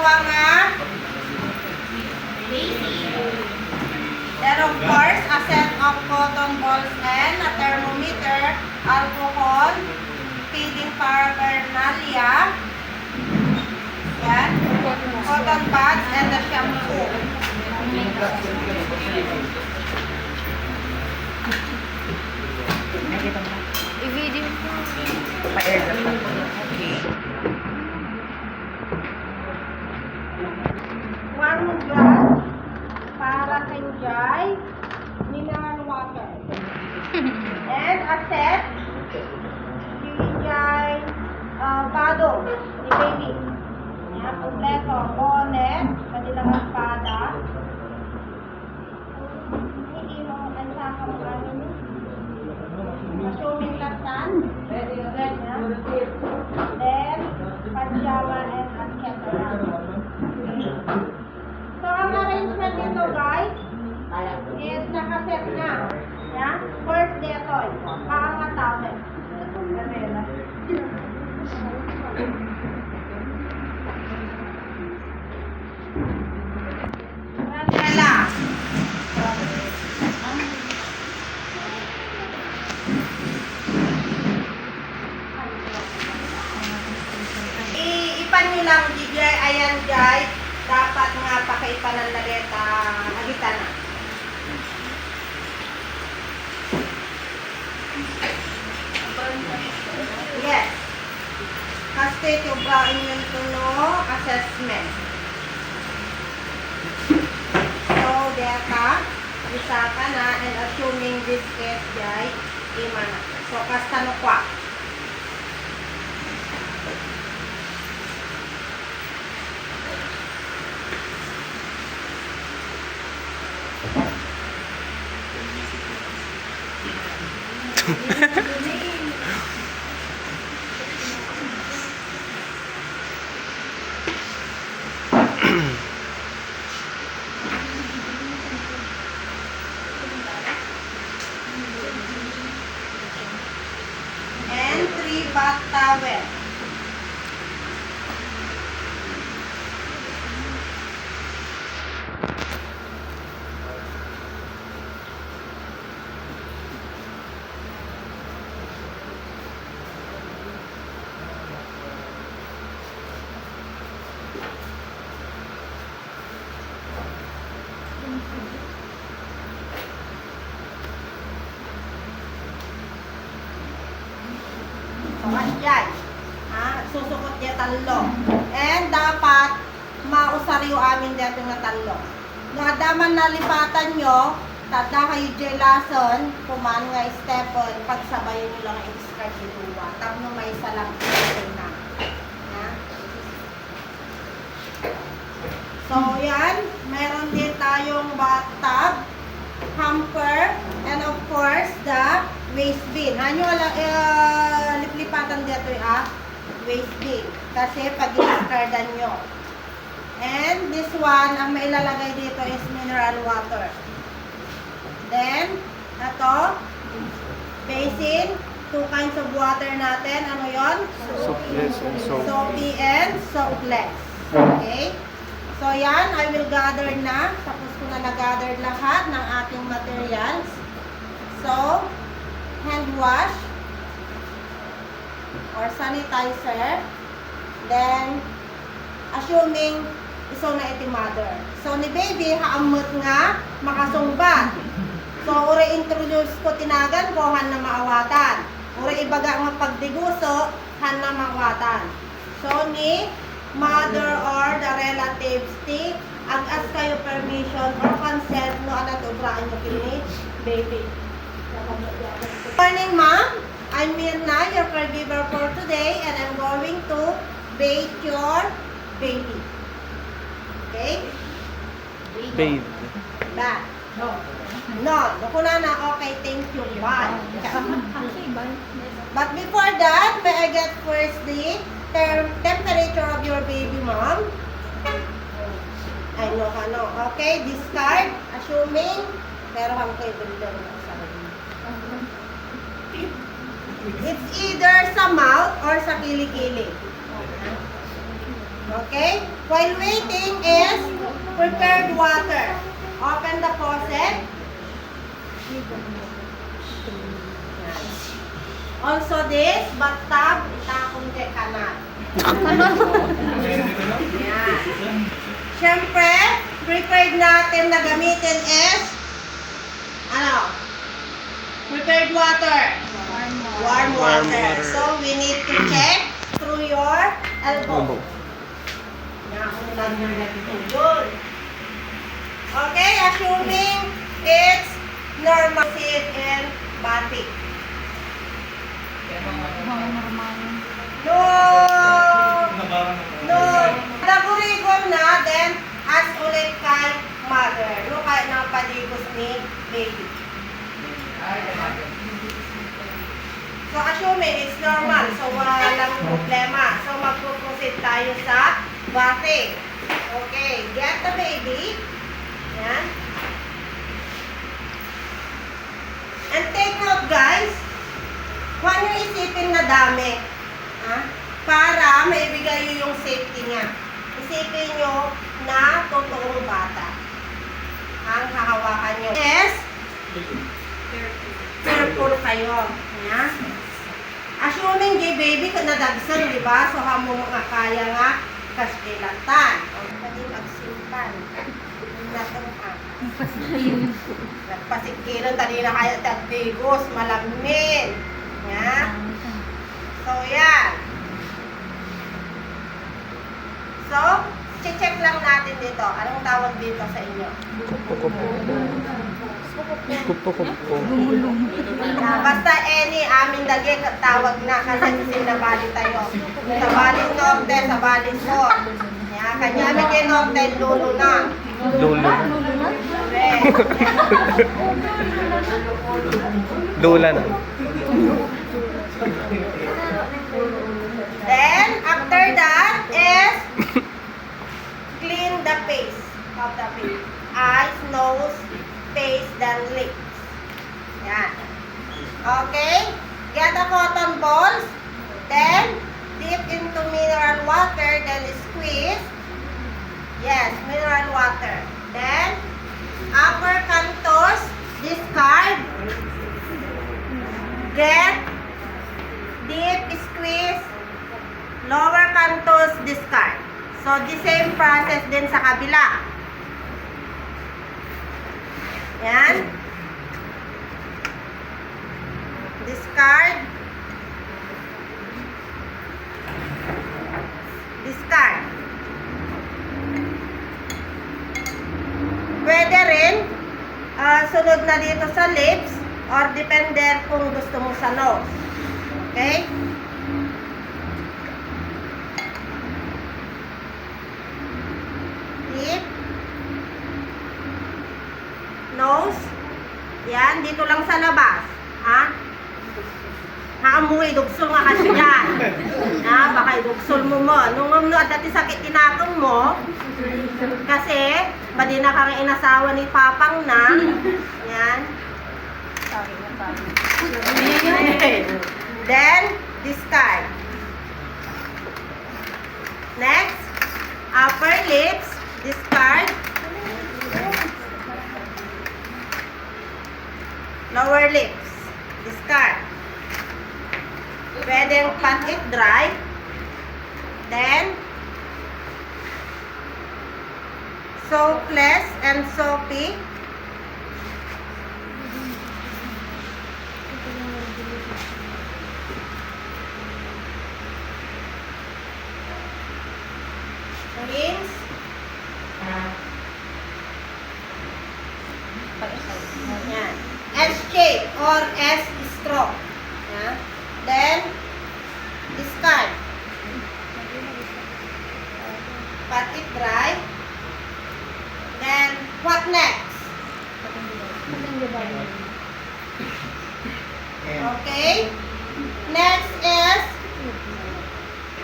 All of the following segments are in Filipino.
dalawa nga. Then of course, a set of cotton balls and a thermometer, alcohol, feeding paraphernalia, yan, cotton pads, and the shampoo. I-video mo. Pa-airdrop na po. Okay. One glass para kay Jai, mineral water. And a set, si Jai, bado, ni baby. Yan, kompleto, bonnet, kanilang espada. Hindi mo, ang saka mo namin. Assuming latan. Then, pajama and etc. So, ang arrangement nito guys, is nakaset na. Yeah? First detoy. Paangatawin. Nandala. Ipan nyo lang, Jai, ayan, Jai. Dapat nga pakaipan ng lageta, hagitan na. Yes. Hastate yung baon yung tuno, assessment. So, deta, isa ka na, and assuming this case, Jai, ima na. So, kasta no kwa. And 3 bath towel. So, yan. Susukot niya talong. And dapat mausariw amin dito nga talong. Nga daman nalipatan nyo, tada kayo jelason, kuman nga stepon, pagsabayan nyo lang ang discard dituwa. Tapos may salang na. So, yan. Meron din tayong bathtub, hamper, and of course, the waste bin. Ano wala, liplipatan dito waste bin. Kasi pag-discardan nyo. And this one, ang mailalagay dito is mineral water. Then, ito, basin, 2 kinds of water natin. Ano yon? Soapless and soap. Soapy and soapless. Okay? So, yan, I will gather na. Tapos ko na nag-gather lahat ng ating materials. So, hand wash or sanitizer. Then, assuming iso na iti mother. So, ni baby, haamot nga, makasungbat. So, uri introduce ko tinagan ko, han na maawatan. Uri ibaga nga pagdiguso, han na maawatan. So, ni mother or the relatives, ti, ag-as kayo permission or consent no anatubraan nyo kini baby. Good morning, ma'am. I'm Mirna, your caregiver for today, and I'm going to bathe your baby. Okay? Bathe. Bath. No. Kung na, okay, thank you. Bye. But before that, may I get first the temperature of your baby, mom? I know, ano. Okay, discard. Assuming, meron kang kayo doon. It's either sa mouth or sa kilikili. Okay? While waiting is prepared water. Open the faucet. Also this, bathtub, itakong de kanal. Yan. Siyempre, prepared natin na gamitin is, prepared water. Warm water. So, we need to check through your elbow. Yun. Okay, assuming it's normal sit in batik. No! No! Nagurigol na, then ask ulit kay mother. No, kahit na paligos ni baby. So, assuming it's normal. So, walang problema. So, magpo-proceed tayo sa bathing. Okay. Get the baby. Yan. And take note, guys. Huwag nyo isipin na dami. Ha? Para maibigay nyo yung safety niya. Isipin nyo na totoong bata ang hahawakan nyo. Yes. Careful kayo. Yan. Assuming gay baby ka nadagsan, di ba? So, hamo mga kaya nga kaskilatan. O, pwede magsimpan. Nagpasikilan, tali na kaya tagbigos, malamin. Yan. So, yan. So, check lang natin dito. Anong tawag dito sa inyo? Basta any, aming dagi, tawag na kasi sinabali tayo. Sa baling norte, sa baling south. Yan, kanya aming norte, lulo na. Dulo. Okay. Dula na. Then, after that is clean the face of the baby. Eyes, nose, face, then lips. Yan. Okay? Get the cotton balls. Then, dip into mineral water. Then, squeeze. Yes, mineral water. Then, upper cantos, discard. Get, dip, squeeze. Lower cantos, discard. So, the same process din sa kabila. Yan. Discard. Discard. Pwede rin sunod na dito sa lips or depende kung gusto mo sa nose. Okay? Lip. Nose. Yan, dito lang sa labas. Ha? Haamuhi, dugsol nga kasi yan. Ha? Baka idugsol mo mo. Nung at dati sakit tinakong mo, kasi, pwede na kang inasawa ni Papang na. Yan. Then, discard. Next, upper lips, discard. Lower lips, discard. Pwedeng pat it dry. Then, soapless and soapy. Rinse. Yan. S-shape or S-stroke. Yan. Then, discard. Pat it dry. Then, what next? Okay. Next is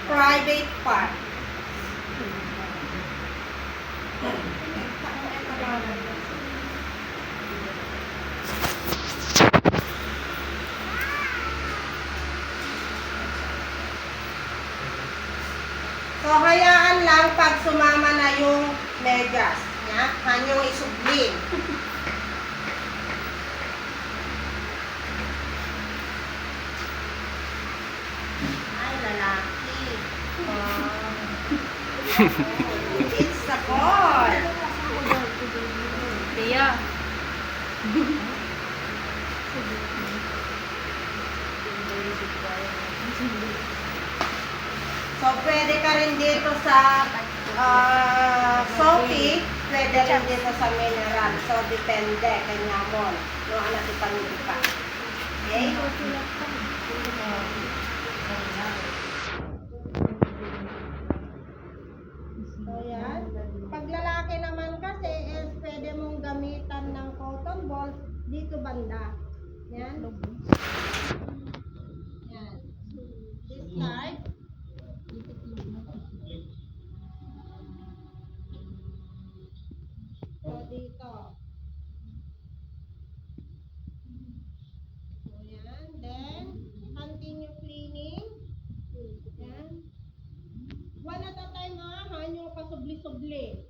private part. So, hayaan lang pag sumama na yung medyas. Ya, hanyong isublin. Ay, lalaki. It's a boy. Tia. So, pwede ka rin dito sa Sophie, pwede rin dito sa mineral. So, depende. Kanya mo. Yung anak ipanilipa. Okay? So, yan. Pag lalaki naman kasi, is pwede mong gamitan ng cotton balls dito banda. Yan. Yan. This side. So, dito. So, yan. Then, continue cleaning. Yan. One at a time, ha? Hanyo pasubli-subli.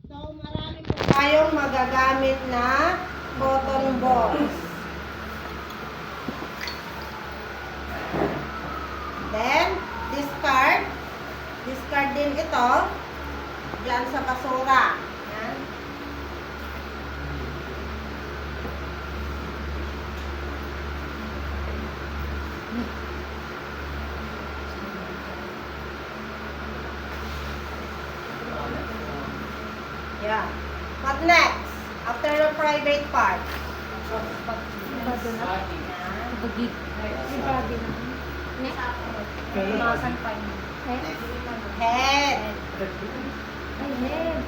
So, marami po tayong magagamit na cotton balls. Then, discard. Discard din ito. Diyan sa basura. Yan. Yeah. What next? After the private part. Tumasan pa yun. Head. Ay, head.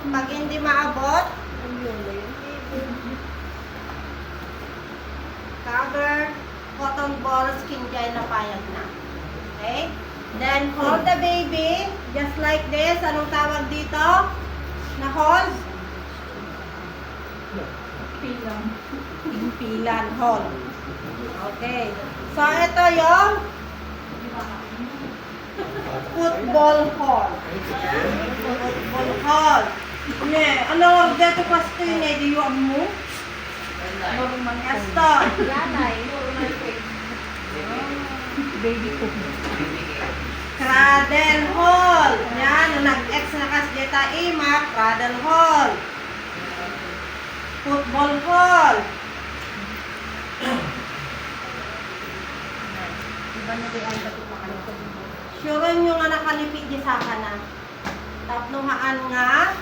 Pag hindi maabot, cover, cotton balls, kinjay na payag na. Okay? Then, hold the baby, just like this. Anong tawag dito? Na hold? Pilang. Pilan, hold. Okay. So, ito yung football hold. Football hold. Ne, ano, dito pasto yun eh, di yung mo? Esto. Yanay. Baby ko. Cradle hold. Yan, nung nag-ex na kas dita imak, cradle hold. Football hold. Iba na di ang dati makalito. Sure nyo nga nakalipid di sa kana. Tapnohaan nga,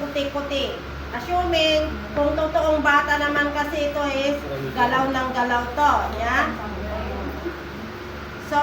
puti-puti. Assuming, kung totoong bata naman kasi ito is galaw ng galaw to. Yan. So,